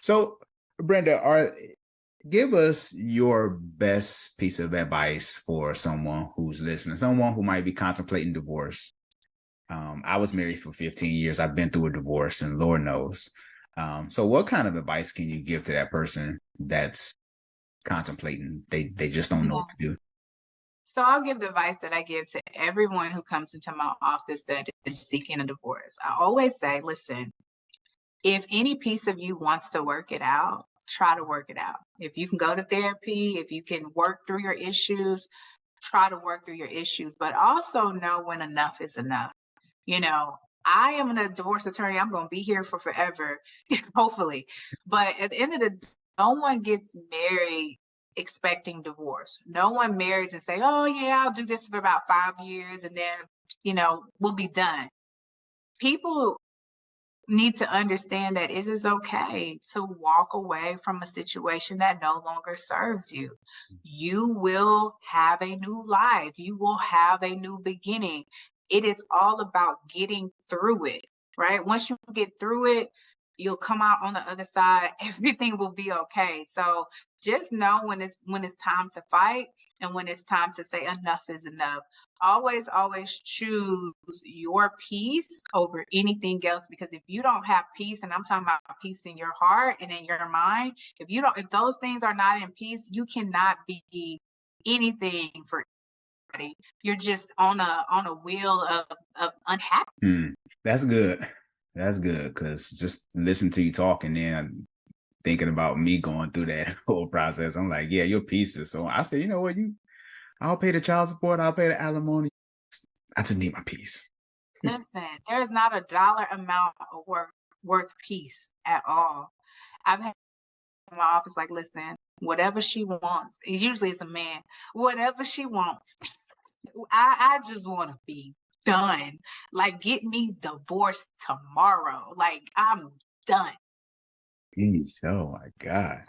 So, Brenda, give us your best piece of advice for someone who's listening, someone who might be contemplating divorce. I was married for 15 years. I've been through a divorce, and Lord knows. So what kind of advice can you give to that person that's contemplating? They just don't know what to do. So I'll give the advice that I give to everyone who comes into my office that is seeking a divorce. I always say, listen, if any piece of you wants to work it out, try to work it out. If you can go to therapy, if you can work through your issues, try to work through your issues, but also know when enough is enough. You know, I am a divorce attorney. I'm going to be here for forever, hopefully. But at the end of the day, no one gets married expecting divorce. No one marries and say, oh, yeah, I'll do this for about 5 years and then, we'll be done. People need to understand that it is okay to walk away from a situation that no longer serves you. You will have a new life. You will have a new beginning. It is all about getting through it, right? Once you get through it, you'll come out on the other side. Everything will be okay. So just know when it's time to fight and when it's time to say enough is enough. Always choose your peace over anything else, because if you don't have peace, and I'm talking about peace in your heart and in your mind, if those things are not in peace, you cannot be anything for anybody. You're just on a wheel of unhappiness. That's good. That's good, because just listen to you talk and then I'm thinking about me going through that whole process. I'm like, yeah, your peace is so. I say, you know what, I'll pay the child support. I'll pay the alimony. I just need my peace. Listen, there's not a dollar amount of worth peace at all. I've had in my office like, listen, whatever she wants. Usually it's a man. Whatever she wants. I just want to be done. Like, get me divorced tomorrow. Like, I'm done. Oh my God.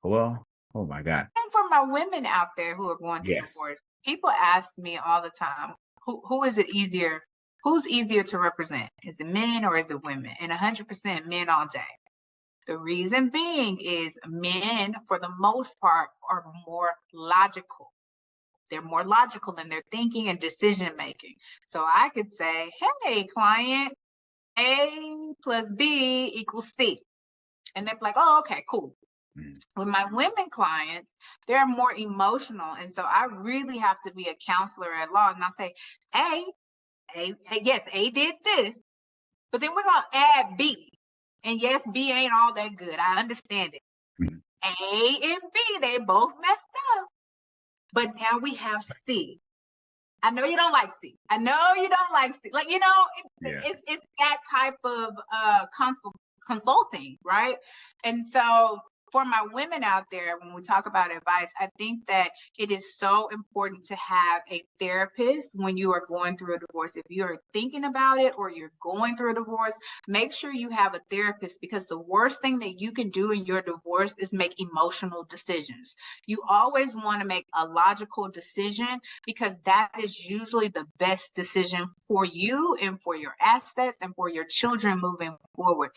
Well, oh my God. And for my women out there who are going through divorce, people ask me all the time, who is it easier? Who's easier to represent? Is it men or is it women? And 100% men all day. The reason being is men, for the most part, are more logical. They're more logical in their thinking and decision making. So I could say, hey, client, A plus B equals C. And they're like, oh, okay, cool. With my women clients, they're more emotional. And so I really have to be a counselor at law. And I'll say, yes, A did this, but then we're going to add B. And yes, B ain't all that good. I understand it. A and B, they both messed up. But now we have C. I know you don't like C. I know you don't like C. Like, it's that type of consulting, right? And so for my women out there, when we talk about advice, I think that it is so important to have a therapist when you are going through a divorce. If you're thinking about it or you're going through a divorce, make sure you have a therapist, because the worst thing that you can do in your divorce is make emotional decisions. You always want to make a logical decision, because that is usually the best decision for you and for your assets and for your children moving forward.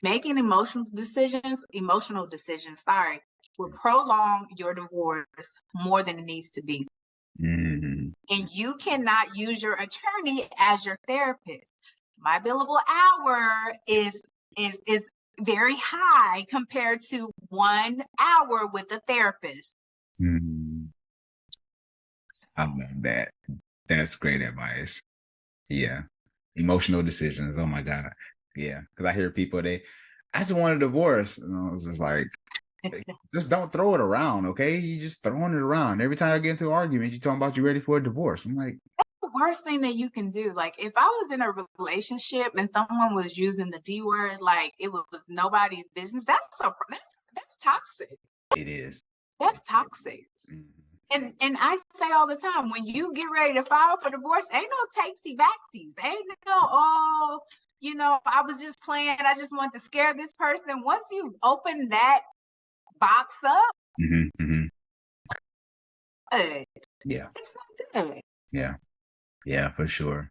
Making emotional decisions, will prolong your divorce more than it needs to be. And you cannot use your attorney as your therapist. My billable hour is very high compared to 1 hour with a therapist. I love that. That's great advice. Yeah. Emotional decisions. Oh my God. Yeah, because I hear people, I just want a divorce. And I was just like, just don't throw it around, okay? You just throwing it around. Every time I get into an argument, you talking about you ready for a divorce. I'm like, that's the worst thing that you can do. Like, if I was in a relationship and someone was using the D word like it was nobody's business, that's toxic. It is. That's toxic. And I say all the time, when you get ready to file for divorce, ain't no takesy backsies. Ain't no, I was just playing. I just wanted to scare this person. Once you open that box up, yeah, it's not good. Yeah, for sure.